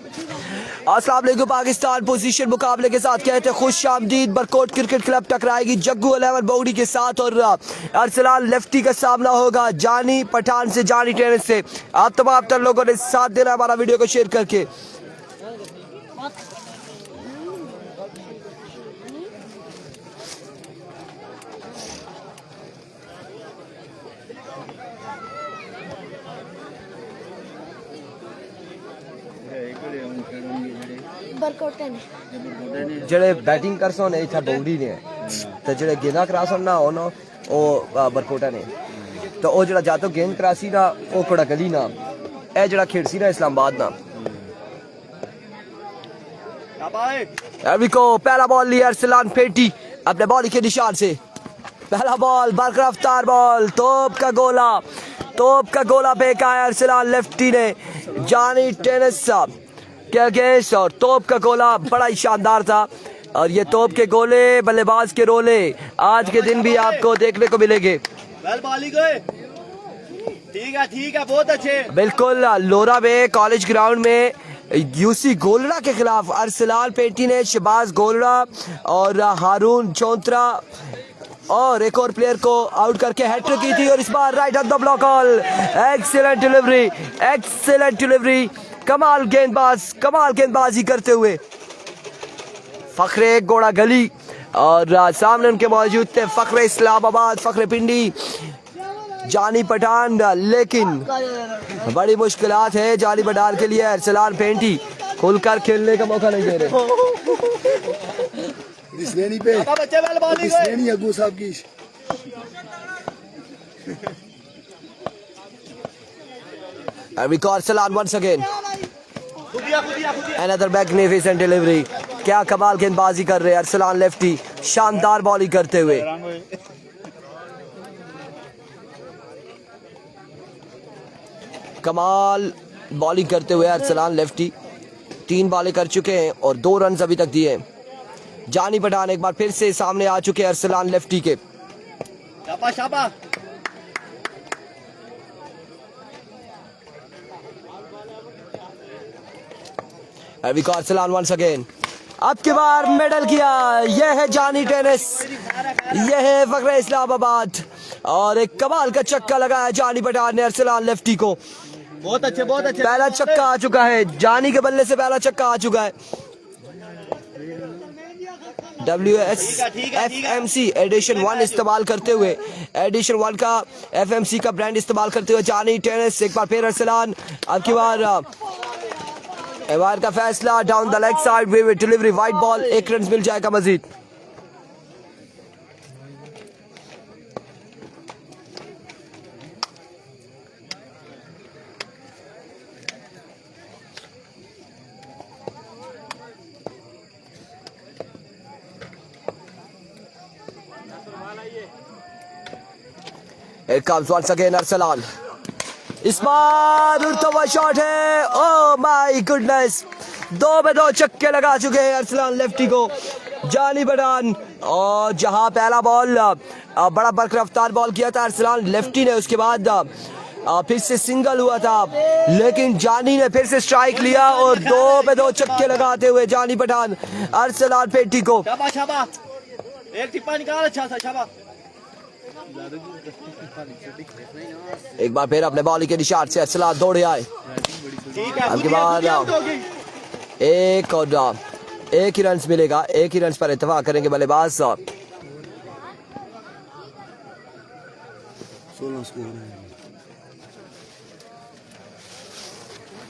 अस्सलाम वालेकुम पाकिस्तान पोजीशन मुकाबले के साथ कहते हैं खुश आमदीद। बरकोट क्रिकेट क्लब टकराएगी जग्गू 11 बोगड़ी के साथ और अरसलान लेफ्टी का सामना होगा जानी पठान से, जानी टेनिस से। आप तमाम तर लोगों ने साथ देना हमारा वीडियो को शेयर करके। जेड़े बैटिंग कर सो ने इथा बोगड़ी ने ते जेड़े गेंदा क्रॉस ना हो ना ओ बरकोटा ने तो ओ जेड़ा जातो गेंद क्रॉसी ना ओ कोड़ा गली ना ए जेड़ा खेड़सी ना इस्लामाबाद ना। अभी को पहला बॉल लिया अरसलान पेटी अपने बॉल के निशान से। पहला बॉल बरकरफ्तार बॉल, तोप का गोला फेंका है अरसलान लेफ्टी ने जानी टेनिस के अगेंस्ट और तोप का गोला बड़ा ही शानदार था। और ये तोप के गोले बल्लेबाज के रोले आज के दिन भी आपको देखने को मिलेंगे। ठीक है बहुत अच्छे। बिल्कुल लोरा में कॉलेज ग्राउंड में यूसी गोलड़ा के खिलाफ अरसलान पेटी ने शहबाज गोलड़ा और हारून चौंतरा और एक और प्लेयर को आउट करके हैट्रिक की थी। और इस बार right on the block hole, excellent delivery, कमाल गेंदबाजी करते हुए फखरे गोड़ा गली और सामने उनके मौजूद थे फखरे इस्लामाबाद, फखरे पिंडी, जानी पठान। लेकिन बड़ी मुश्किलात है जानी पठान के लिए। अरसलान पेंटी खुलकर खेलने का मौका नहीं दे रहे। अगू साहब की Arsalan once again another magnificent delivery। क्या कमाल गेंदबाजी कर रहे हैं अरसलान लेफ्टी, शानदार बॉलिंग करते हुए। कमाल बॉलिंग करते हुए अरसलान लेफ्टी 3 बॉलें कर चुके हैं और 2 रन अभी तक दिए हैं। जानी पठान एक बार फिर से सामने आ चुके हैं अरसलान लेफ्टी के। शाबाश अरसलान once again। अब की बार मेडल किया, यह है जानी टेनिस, यह है फखरे इस्लामाबाद और एक कमाल का छक्का लगाया जानी पठान ने अरसलान लेफ्टी को। बहुत अच्छे पहला छक्का आ चुका है, जानी के बल्ले से पहला छक्का आ चुका है। WSFMC एडिशन 1 इस्तेमाल करते हुए, एडिशन 1 का FMC का ब्रांड इस्तेमाल करते हुए जानी टेनिस एक बार फिर अरसलान। अब की बार एवार का फैसला down the leg side way delivery, wide ball, 1 run मिल जाएगा मजीद। It comes once again Arsalan, इस बार उड़ता हुआ शॉट है। ओह माय गुडनेस, 2 पे 2 छक्के लगा चुके हैं अरसलान लेफ्टी को जानी पठान। और जहां पहला बॉल बड़ा बरकरफ्तार बॉल किया था अरसलान लेफ्टी ने, उसके बाद फिर से सिंगल हुआ था, लेकिन जानी ने फिर से स्ट्राइक लिया और 2 पे 2 छक्के लगाते हुए जानी पठान अरसलान पेटी को। एक टिप्पा निकाल, अच्छा था, शाबाश। एक बार फिर अपने बॉलिंग के निशान से अरसलान दौड़े आए। अब बाद एक ही रन मिलेगा, 1 ही रन पर इत्तेफाक करेंगे बल्लेबाज।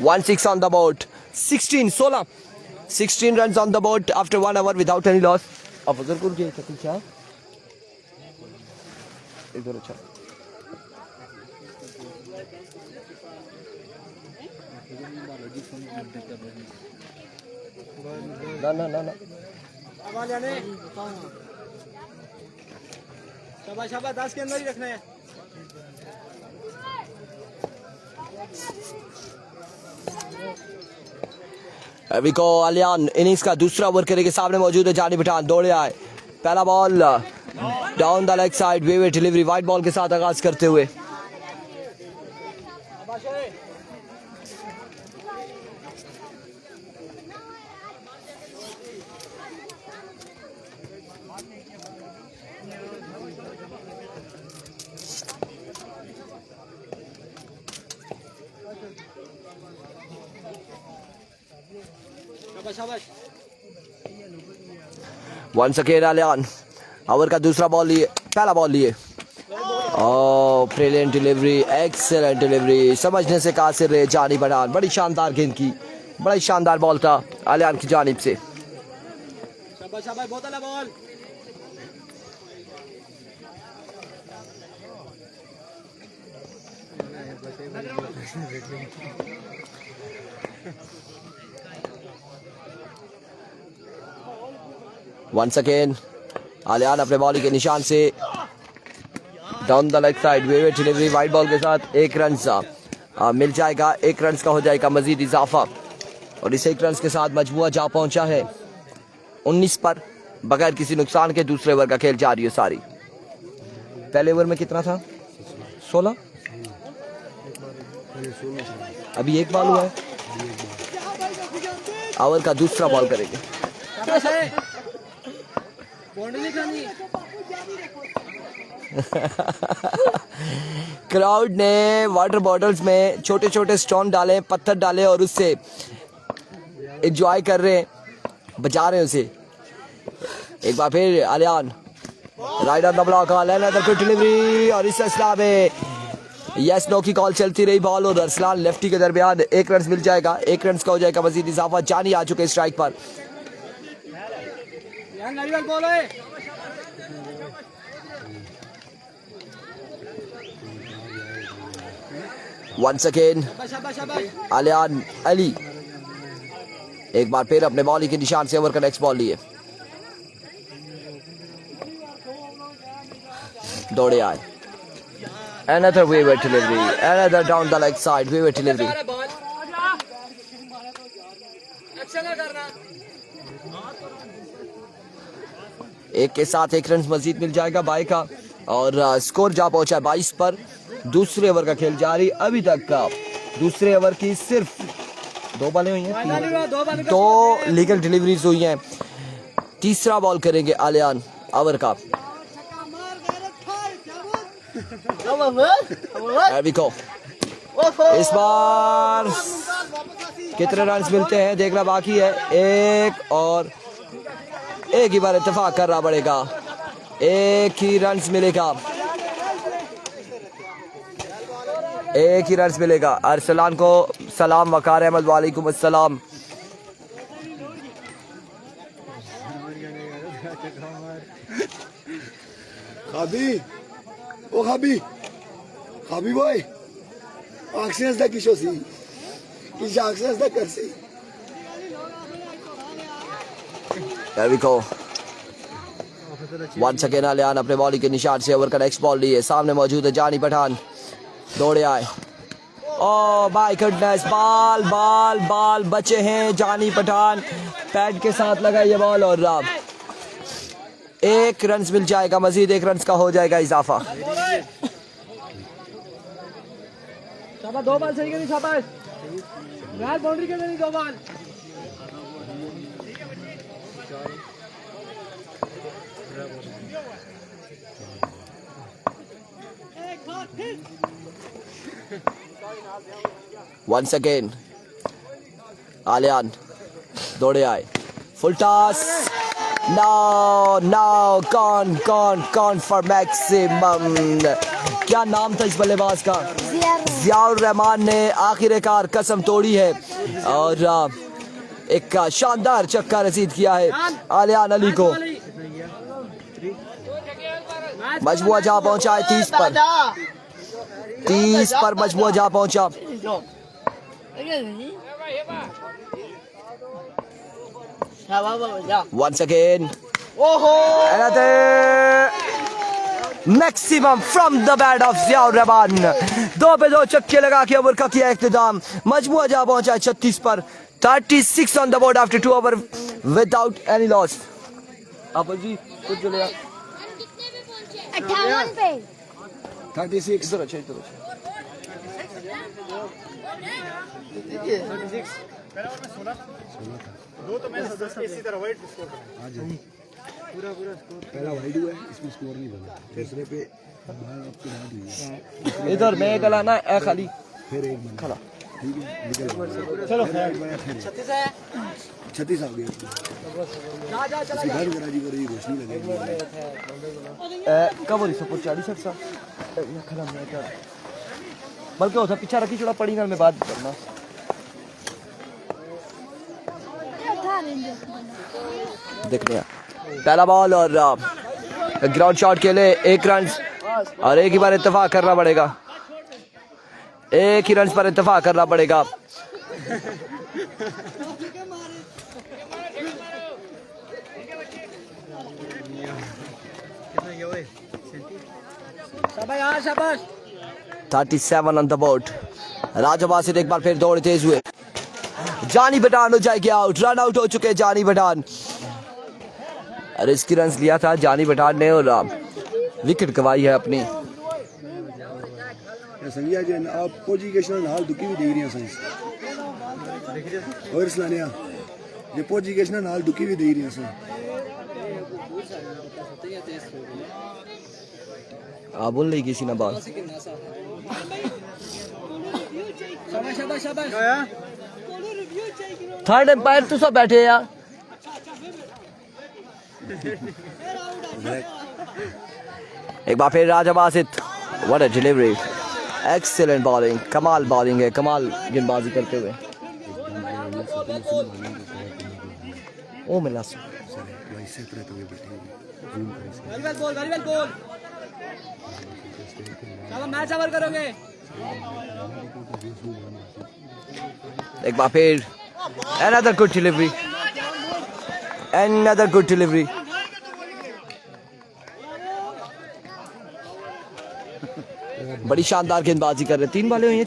16 on the board, 16 runs on the board after 1 hour without any loss। Afzal को क्या क्या इधर अच्छा ना शाबाश 10 के अंदर ही रखना है। अभी को अलियान इनिंग्स का दूसरा ओवर करेंगे, सामने मौजूद है जानी पठान, दौड़े आए। पहला ball down the leg side way delivery, wide ball के साथ आगाज करते हुए। वंस अगेन आलियान ओवर का दूसरा बॉल लिए, पहला बॉल लिए। ओह ब्रिलियंट डिलीवरी, एक्सेलेंट डिलीवरी, समझने से कासिर रहे जानी पठान। बड़ी शानदार गेंद की, बड़ा शानदार बॉल था आलियान की जानिब से। वंस अगेन आलियान अपने बॉलिंग के निशान से डाउन द लेग साइड, वेवे डिलीवरी वाइड बॉल के साथ 1 रन मिल जाएगा। 1 रन का हो जाएगा मजीद इजाफा और इस 1 रन के साथ मजमुआ जा पहुंचा है 19 पर बगैर किसी नुकसान के। दूसरे ओवर का खेल जारी है सारी। पहले ओवर में कितना था? 16। अभी 1 बॉल हुआ है। ओवर का दूसरा बॉल करेंगे। क्राउड ने वाटर बॉटल्स में छोटे छोटे स्टोन डाले, पत्थर डाले और उससे एंजॉय कर रहे हैं, बजा रहे हैं उसे। एक बार फिर Aliyan right on the block, delivery और इस असला में यस नो की कॉल चलती रही। बॉल और अरसलान लेफ्टी के दरमियान 1 रन मिल जाएगा। 1 रन का हो जाएगा मजीद इजाफा। जानी आ चुके स्ट्राइक पर। वंस अगेन आलियान अली एक बार फिर अपने बॉलिंग के निशान से ओवर का नेक्स्ट बॉल लिए, दौड़े आए। Another wayward delivery, another down the leg side wayward delivery. एक के साथ 1 रन मजीद मिल जाएगा बाई का और स्कोर जा पहुंचा 22 पर। दूसरे ओवर का खेल जारी। अभी तक का दूसरे ओवर की सिर्फ 2 बॉलें हुई हैं, 2 लीगल डिलीवरीज हुई हैं। तीसरा बॉल करेंगे आलियान ओवर का। There we go. इस बार कितने रन मिलते हैं देखना बाकी है। एक ही बार इत्तेफाक करना पड़ेगा, 1 ही रन मिलेगा, 1 ही रन मिलेगा। अरसलान को सलाम, वकार अहमद वालेकुम अस्सलाम। खाबी बॉय आक्सेस दा किशोसी किश आक्सेस दा करसी। There we go. Once again Aliyan अपने बॉलिंग के निशान से ओवर का नेक्स्ट बॉल लिए। सामने मौजूद है जानी पठान, दौड़े आए। ओह माय गुडनेस, बाल बचे हैं जानी पठान। पैड के साथ लगा ये बॉल और 1 रन मिल जाएगा, मजीद 1 रन का हो जाएगा इजाफा। 2 बॉल सही करी शाबाश। यार बाउंड्री के नहीं 2 बॉल। Once again आलियान दौड़े आए, full toss. Now gone for maximum। क्या नाम था इस बल्लेबाज का? जियाउर रहमान ने आखिरकार कसम तोड़ी है और एक शानदार छक्का रसीद किया है आलियान अली को। मजमुआ जा पहुंचा है 30 पर मजमुआ जा पहुंचा। Once again another maximum from the bat of Ziaur Rahman. 2 पे 2 छक्के लगा के ओवर का किया इख्तिताम। मजमुआ जा पहुंचा है 36 पर। 36 on the board after 2 over without any loss. आप जी कुछ जो लिया 58 पे 36 इधर अच्छा इधर। 36 2 तो मैंने इसी तरह वाइड स्कोर करा। पूरा स्कोर पहला वाइड हुआ है, इसमें स्कोर नहीं बना। दूसरे पे इधर मैं गला ना ए खाली फिर 1 खला ठीक है निकल चलो 36 आ गए जा जा चला घर गराजी को रही रोशनी लगेगी कब हो रही सपोर्ट 40 सा खराब नहीं कर बल्कि होता पीछा रखी चुड़ा पड़ी ना मैं बात करना देखने पहला बॉल और ग्राउंड शॉट के लिए 1 रन और एक ही बार इत्तेफाक करना पड़ेगा एक ही रन पर इत्तेफाक करना पड़ेगा शाबाश शाबाश 37 ऑन द बोर्ड राजा बासित एक बार फिर दौड़ तेज हुए जानी पठान हो जाएगी आउट रन आउट हो चुके जानी पठान रिस्की रन लिया था जानी पठान ने और विकेट गवाई है अपनी संगिया जी आप पोजीकेशनल हाल दुखी भी दे रही हैं साइंस और सलानिया ये पोजीकेशनल हाल दुखी भी दे रही हैं साइंस आप बोल रही किसी ना बात शाबाश शाबाश शाबाश थर्ड एम्पायर तो सब बैठे यार एक बार फिर Raja Basit what a delivery excellent bowling कमाल बॉलिंग है कमाल गेंदबाजी करते हुए ओ मिला वेल बोल चलो मैच ओवर करोगे एक बार फिर another good delivery बड़ी शानदार गेंदबाजी कर रहे 3 बॉलें हुई हैं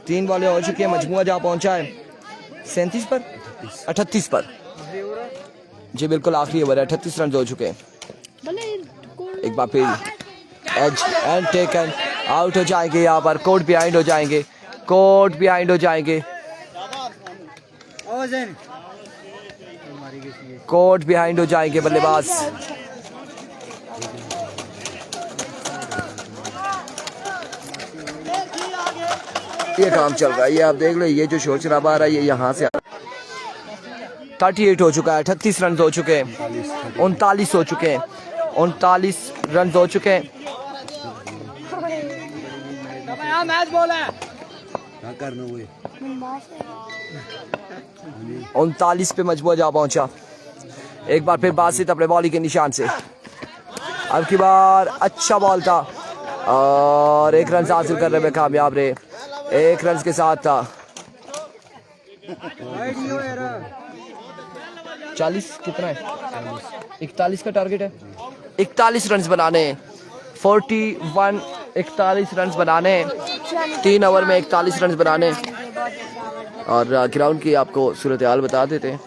3 बॉलें हो चुकी है मजमुआ जहाँ पहुंचा है 37 पर 38 पर जी बिल्कुल आखिरी ओवर है 38 रन हो चुके हैं एक बार फिर एज एंड टेकन आउट हो जाएंगे यहाँ पर कोर्ट बिहाइंड हो जाएंगे बल्लेबाज ये काम चल रहा है ये आप देख लो ये जो शोर शराबा आ रहा है ये यहाँ से 38 हो चुका है 38 रन हो चुके हैं 39 हो चुके हैं 39 रन हो चुके हैं मैच बॉल है 39 पे मजबूर जा पहुंचा एक बार फिर बासित अपने बॉलिंग के निशान से अब की बार अच्छा बॉल था और 1 रन हासिल करने में कामयाब रहे 1 रन के साथ था 40 कितना है 41 का टारगेट है 41 रन बनाने 41 रन बनाने 3 ओवर में 41 रन बनाने और ग्राउंड की आपको सूरत हाल बता देते हैं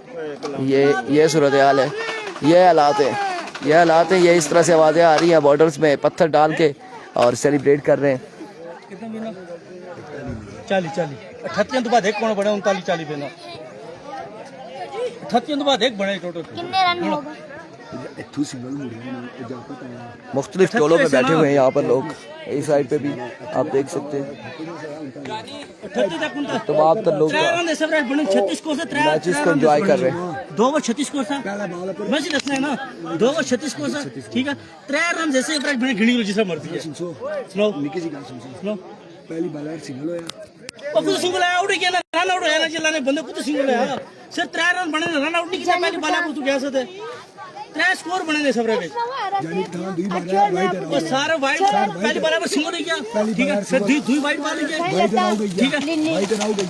ये सूरत हाल है ये हालात है ये इस तरह से आवाज़ें आ रही हैं बॉर्डर्स में पत्थर डाल के और सेलिब्रेट कर रहे हैं 40 38 तो बाद एक कौन बने 39 40 पे ना 38 तो बाद एक बने टोटल कितने रन होगा मुख्तलिफ टोलों में बैठे हुए हैं यहाँ पर लोग इस साइड पे भी आप देख सकते हैं तो आप तक लोग मैचेस को एंजॉय कर रहे हैं 2 ओवर 36 को था मैच दसना है ना 2 ओवर 36 को था ठीक है 3 रन जैसे एक बड़े घिड़ी जैसा मरती है सुनो पहली बॉलर सिंगल होया और कुछ सिंगल आउट ही किया ना रन आउट होया ना चलाने बंदे कुछ सिंगल आया सर 3 रन बने रन आउट नहीं किया पहली बॉलर को तू कैसे थे 3 स्कोर बने ने सब रे यानी था दुई बार वाइट वो सारे वाइट पहली बॉलर सिंगल नहीं किया ठीक है सर दुई वाइट बाल किया ठीक है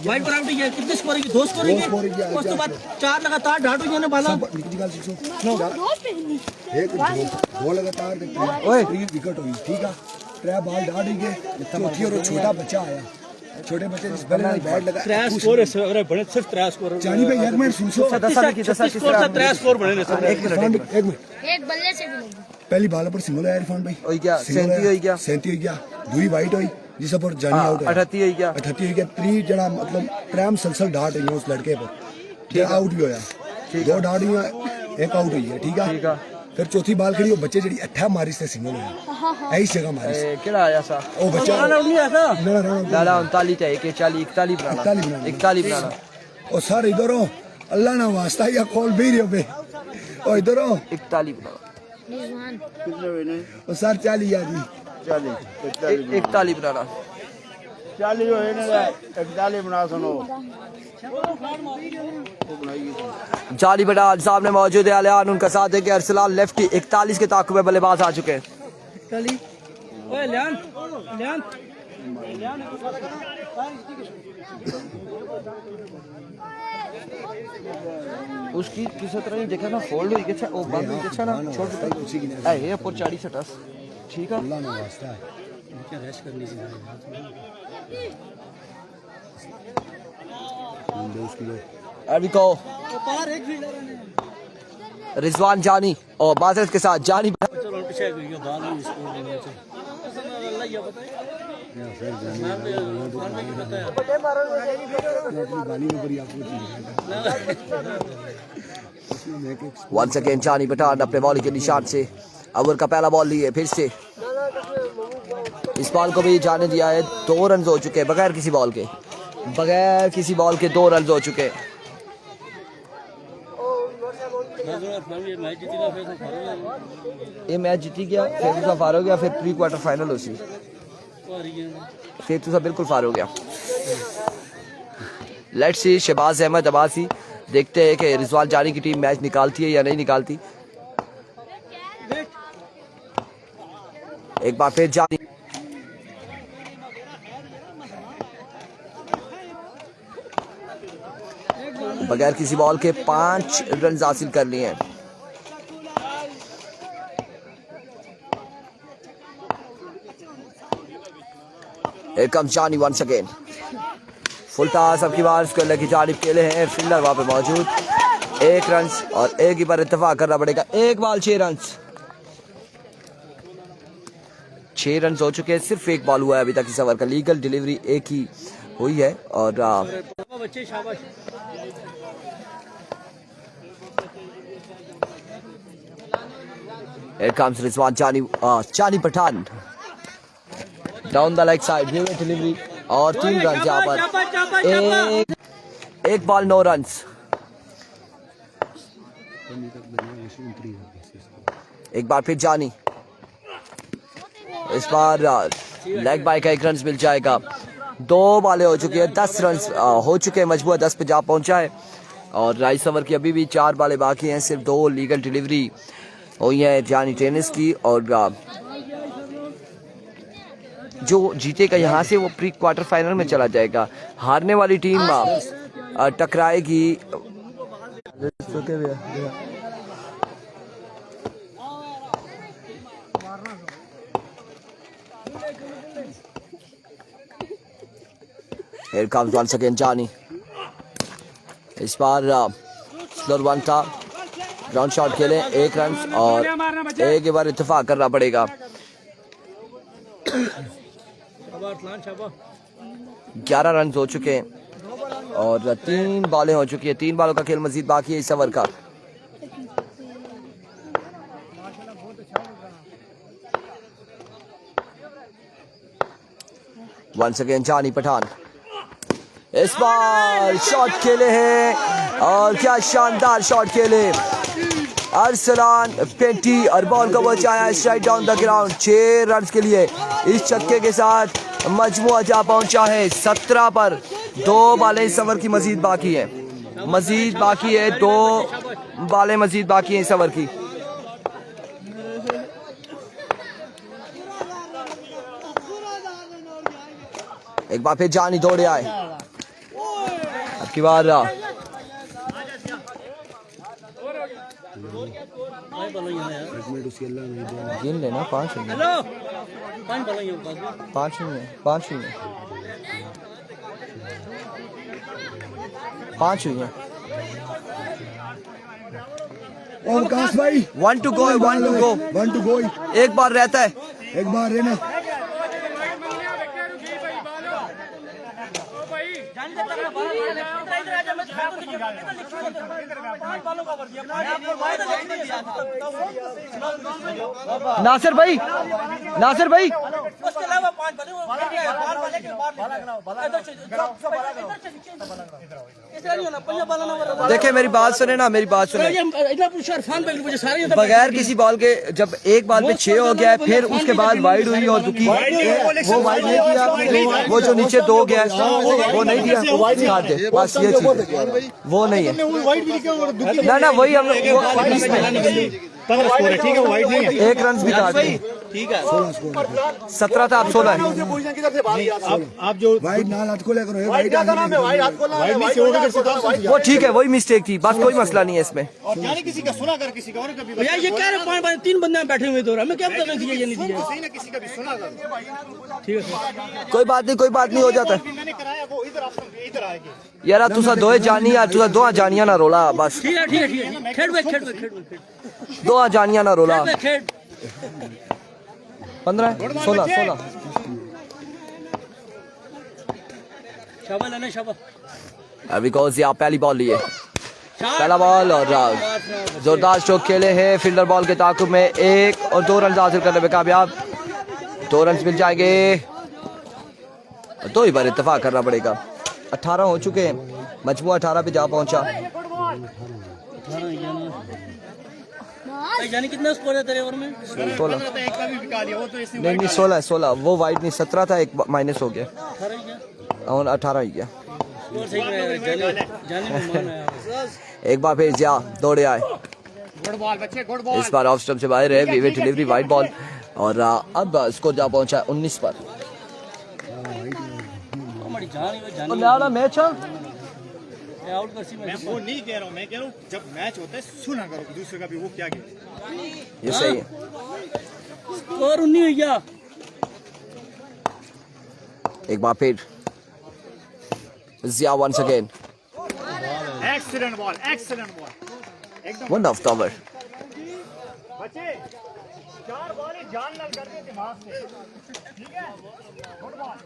वाइट पर आउट किया कितने स्कोर की 2 स्कोर किया उसके बाद 4 लगातार डाटो जी ने बाला एक दो लगातार ओए विकेट हुई ठीक है 3 बॉल डाल दी गए चौथी और छोटा बच्चा आया छोटे बच्चे जिस बल्ले में बैट लगा 3 स्कोर है अगर बने सिर्फ 3 स्कोर जानी भाई एक मिनट सुन 3 स्कोर बने ने सर एक मिनट एक बल्ले से भी नहीं पहली बॉल पर सिंगल आया इरफान भाई ओई क्या 37 होई गया दुई वाइट होई जिस पर जानी आउट 38 होई क्या 38 होई गया 3 जड़ा मतलब प्रेम सलसल डाट है उस लड़के पर ठीक आउट भी होया 2 डाट हुई एक आउट हुई है ठीक है फिर चौथी बाल खड़ी वो बच्चे जी अठा मारी से सिंगल होया इस जगह मारी केड़ा आया सा ओ बच्चा राणा नहीं आता लाला 39 है के 40 41 बनाना 41 बनाना ओ सर इधर हो अल्लाह ना वास्ता या कॉल भी रहे बे ओ इधर हो 41 बनाना रिजवान ओ सर 40 यार जी 41 बनाना 40 होए ना 41 बना सुनो जाली बटाल सामने मौजूद है अलियान उनका साथ है कि अरसलान लेफ्टी 41 के ताक़ुब में बल्लेबाज आ चुके हैं ओए लियान लियान उसकी किसी तरह नहीं देखा ना फोल्ड हुई के ओ बंद हुई के ना छोड़ ए ये ऊपर चाड़ी सटस ठीक है अल्लाह ना वास्ता क्या रेस्ट करनी चाहिए अभी को रिजवान जानी और बाजरत के साथ जानी चलो पीछे गई बाल में स्कोर देना चाहिए अल्लाह ये बताए वंस अगेन जानी पठान अपने बॉल के निशान से ओवर का पहला बॉल लिए फिर से इस बॉल को भी जाने दिया है 2 रन हो चुके हैं बगैर किसी बॉल के 2 रन हो चुके हैं ये मैच जीती गया फिर तुसा फार हो गया फिर प्री क्वार्टर फाइनल हो सी फिर तुसा बिल्कुल फार हो गया लेट्स सी शहबाज अहमद अब्बासी देखते हैं कि रिजवान जानी की टीम मैच निकालती है या नहीं निकालती एक बार फिर जानी बगैर किसी बॉल के 5 रन हासिल कर लिए हैं Here comes Johnny once again. Full toss अब की बार उसको लगी जानिब केले हैं फील्डर वहां पे मौजूद 1 रन और एक ही पर इत्तेफाक करना पड़ेगा एक बॉल 6 रन 6 रन हो चुके हैं सिर्फ एक बॉल हुआ है अभी तक इस ओवर का लीगल डिलीवरी एक ही हुई है और बच्चे शाबाश Here comes Rizwan Chani Pathan down the leg side give delivery और 3 रन यहाँ पर एक बॉल 9 रन एक बार फिर जानी इस बार लेग बाय का 1 रन मिल जाएगा 2 बॉलें हो चुकी है 10 रन हो चुके हैं मजबूर 10 पे जा पहुंचा है और राइस ओवर की अभी भी 4 बॉलें बाकी हैं सिर्फ 2 लीगल डिलीवरी हुई है जानी टेनिस की और जो जीतेगा यहाँ से वो प्री क्वार्टर फाइनल में चला जाएगा हारने वाली टीम टकराएगी Here comes once again Johnny इस बार स्लोर वन था ग्राउंड शॉट खेले 1 रन और एक बार इत्तेफाक करना पड़ेगा 11 रन हो चुके हैं और 3 बॉलें हो चुकी है 3 बॉलों का खेल मजीद बाकी है इस ओवर का वंस अगेन जानी पठान इस बार शॉट खेले हैं और क्या शानदार शॉट खेले अरसलान पेंटी और बॉल को बचाया straight down the ground 6 run के लिए इस छक्के के साथ मजमुआ जा पहुंचा है 17 पर 2 बॉलें इस ओवर की मजीद बाकी है 2 बॉलें मजीद बाकी है इस ओवर की एक बार फिर जानी दौड़े आए अब की बार गिन लेना 5 नहीं 5 हुई है आकाश भाई 1 to go एक बार रहता है एक बार रहना नासिर भाई, नासिर भाई, उसके अलावा 5 बने वो बाहर वाले के बाहर देखिए मेरी बात सुने ना, मेरी बात सुने। बगैर किसी बॉल के जब एक बॉल पे 6 हो गया है, फिर उसके बाद वाइड हुई और दुखी, वो वाइड नहीं दिया, वो जो नीचे 2 गया वो नहीं दिया, काट दे बस, ये चीज वो नहीं है ना, वही हम ठीक है वो वाइड नहीं है, 1 रन भी काट दे, ठीक है 17 था, अब 16 है। आप जो वाइड ना हाथ को लेकर वाइड वो ठीक है, वही मिस्टेक थी, बस कोई मसला नहीं है इसमें। यानी किसी का सुना कर किसी का और कभी भैया ये कह रहे 3 बंदे बैठे हुए तो हमें क्या पता नहीं ये नहीं दिया, सही ना किसी का भी सुना कर ठीक है कोई बात नहीं, कोई बात नहीं, हो जाता है मैंने कराया वो इधर आप इधर आएंगे यार, तुसा 2 जानी यार, तुसा 2 जानिया ना रोला बस, ठीक है ठीक है ठीक है, खेड 2 जानिया ना रोला। खेड 15 16 शाबाश लेना शाबाश, अभी कौन सी आप पहली बॉल लिए, पहला बॉल और जोरदार स्ट्रोक खेले हैं, फील्डर बॉल के ताकुब में 1 और 2 रन हासिल करने में कामयाब, 2 रन मिल जाएंगे, 2 ही बार इत्तेफाक करना पड़ेगा। 18 हो चुके हैं, मजमू 18 पे जा पहुंचा। यानी कितना स्कोर है तेरे ओवर में? 16 एक का भी बिका लिया वो तो इसने नहीं 16 है, 16 वो वाइड नहीं, 17 था, 1 माइनस हो गया 18 ही है, और 18 ही गया। स्कोर सही है, जाने में मान आया। एक बार फिर जिया दौड़े आए, गुड बॉल बच्चे गुड बॉल इस बार ऑफ स्टंप से बाहर है, वीवे डिलीवरी वाइड बॉल, और अब स्कोर जा पहुंचा है 19 पर। हमारी जान ही जान मैच आउट कर सी मैं वो नहीं कह रहा हूँ, मैं कह रहा हूँ जब मैच होता है सुना करो दूसरे का भी वो क्या गया ये सही है। स्कोर 19 हो गया। एक बार फिर जिया वंस अगेन, एक्सीलेंट बॉल एकदम वन ऑफ कवर, बच्चे 4 बॉल जान लग जाती है दिमाग से, ठीक है गुड बॉल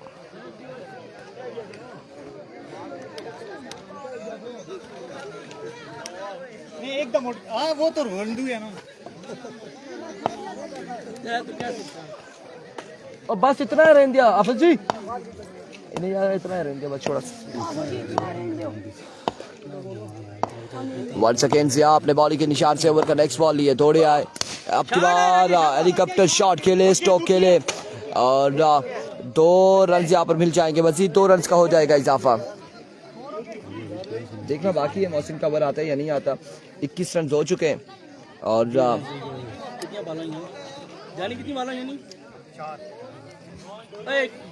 नहीं एकदम हाँ वो तो रंडू है ना और बस इतना ही रहने दिया आफत जी, नहीं यार इतना ही रहने दिया बस, छोड़ा वंस अगेन जिया अपने बॉलिंग के निशान से ओवर का नेक्स्ट बॉल लिए, दौड़े आए, अब की बार हेलीकॉप्टर शॉट खेले, स्ट्रोक खेले, और 2 रन यहाँ पर मिल जाएंगे, मजीद 2 रन का हो जाएगा इजाफा। देखना बाकी है मौसम का ओवर आता है या नहीं आता। 21 रन हो चुके हैं, और कितनी बाला है जानी, कितनी बाला यानी 4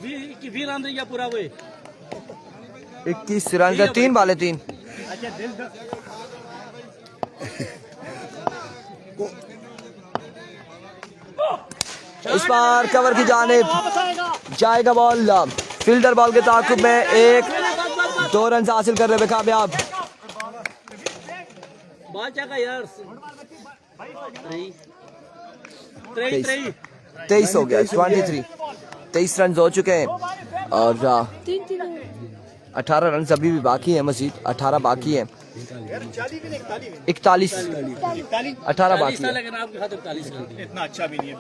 20 रन रह गया पूरा वो 21 रन 3 बाले 3। अच्छा दिल इस बार कवर की जानिब जाएगा बॉल, फील्डर बॉल के ताकुब में 1-2 रन हासिल करने में कामयाब। बॉल क्या यार 23 हो गया, 23 रन हो चुके हैं, और 18 रन अभी भी बाकी है, मजीद 18 बाकी है, 41 18 बाकी है। लेकिन आपके खाते 41 रन इतना अच्छा भी नहीं है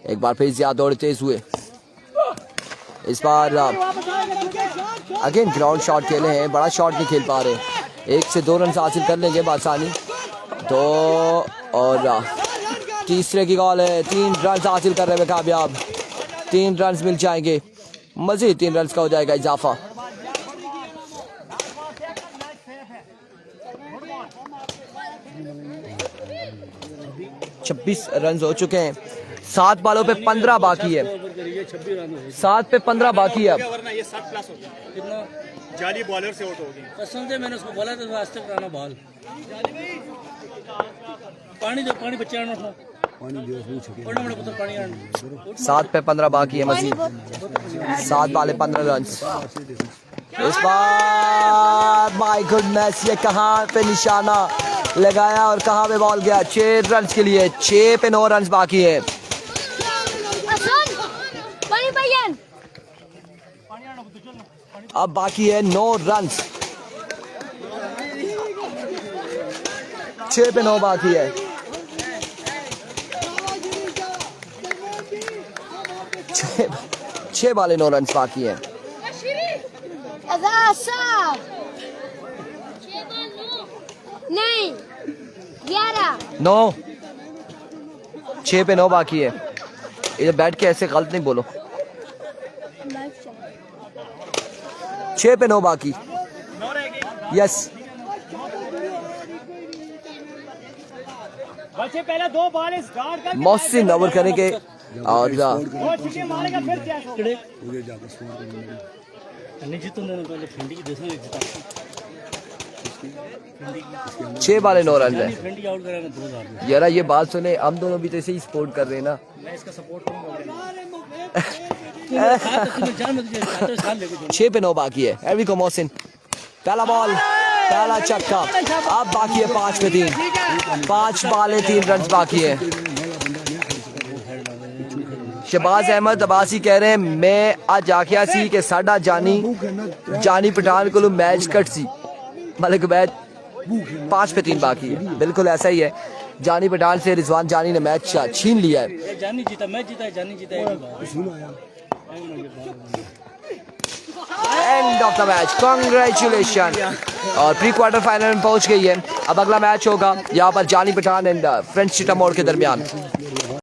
एक बार फिर ज्यादा दौड़ तेज हुए, इस बार अगेन ग्राउंड शॉट खेले हैं, बड़ा शॉट नहीं खेल पा रहे, 1 से 2 रन हासिल कर लेंगे बासानी, 2 और तीसरे की बॉल है, 3 रन हासिल करने में कामयाब, 3 रन मिल जाएंगे, मजीद 3 रन का हो जाएगा इजाफा। 26 रन हो चुके हैं, 7 बॉलों पे 15 बाकी है, 7 पे 15 बाकी है। वरना ये 7 प्लस होता है, कितना जाली बॉलर से आउट हो गई। कसम से मैंने उसको बोला था वास्ते कराना बॉल, पानी दो, पानी बच्चे आना था, बड़ा बड़ा पुत्र पानी आना। 7 पे 15 बाकी है, मजीद 7 बाले 15 रन। इस बार माय गुडनेस, ये कहाँ पे निशाना लगाया और कहाँ पे बॉल गया, 6 रन के लिए, 6 पे 9 रन बाकी है। अब बाकी है 9 रन। 6 पे 9 बाकी है। 6 वाले 9 रन बाकी हैं। नहीं 11 9 6 पे 9 बाकी है। इधर बैठ के ऐसे गलत नहीं बोलो। 6 पे 9 बाकी। यस बच्चे पहले 2 बॉल इस गार्ड का मोहसिन ओवर करने के और वो छक्के मारेगा फिर क्या उधर जाकर स्कोर करेंगे। नहीं जीतो ना पहले फेंडी की देश में जीता 6 वाले 9 रन है। फेंडी आउट करेगा 2000 यार ये बात सुने, हम दोनों भी तो ऐसे ही सपोर्ट कर रहे हैं ना। मैं इसका सपोर्ट करूंगा तुम्हें जान मत दे साल लेके 6 पे 9 बाकी है। एरिको मोहसिन पहला बॉल, पहला छक्का। अब बाकी है 5 पे 3। 5 वाले 3 रन बाकी है। शहबाज अहमद अब्बासी कह रहे हैं मैं आज आखिया सी कि साडा जानी पठान को मैच कट सी, मतलब मैच 5 पे 3 बाकी है। बिल्कुल ऐसा ही है। जानी पठान से रिजवान जानी ने मैच छीन लिया है। जानी जीता, मैं जीता, जानी जीता end of the match, congratulation. और प्री क्वार्टर फाइनल में पहुंच गई है। अब अगला मैच होगा यहाँ पर जानी पठान एंड फ्रेंच चिटामोर के दरमियान।